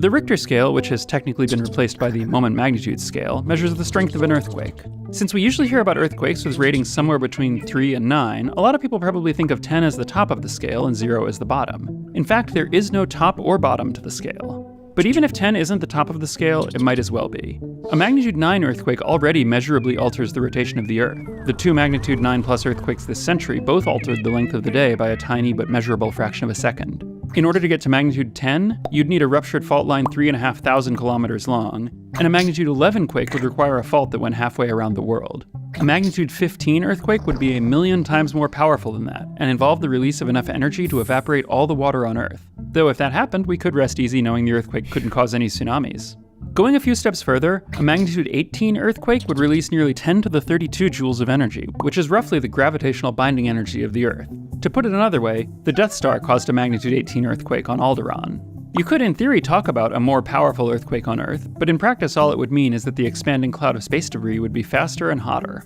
The Richter scale, which has technically been replaced by the moment magnitude scale, measures the strength of an earthquake. Since we usually hear about earthquakes with ratings somewhere between 3 and 9, a lot of people probably think of 10 as the top of the scale and 0 as the bottom. In fact, there is no top or bottom to the scale. But even if 10 isn't the top of the scale, it might as well be. A magnitude 9 earthquake already measurably alters the rotation of the Earth. The two magnitude 9+ earthquakes this century both altered the length of the day by a tiny but measurable fraction of a second. In order to get to magnitude 10, you'd need a ruptured fault line 3,500 kilometers long, and a magnitude 11 quake would require a fault that went halfway around the world. A magnitude 15 earthquake would be 1,000,000 times more powerful than that, and involve the release of enough energy to evaporate all the water on Earth. Though if that happened, we could rest easy knowing the earthquake couldn't cause any tsunamis. Going a few steps further, a magnitude 18 earthquake would release nearly 10 to the 32 joules of energy, which is roughly the gravitational binding energy of the Earth. To put it another way, the Death Star caused a magnitude 18 earthquake on Alderaan. You could in theory talk about a more powerful earthquake on Earth, but in practice all it would mean is that the expanding cloud of space debris would be faster and hotter.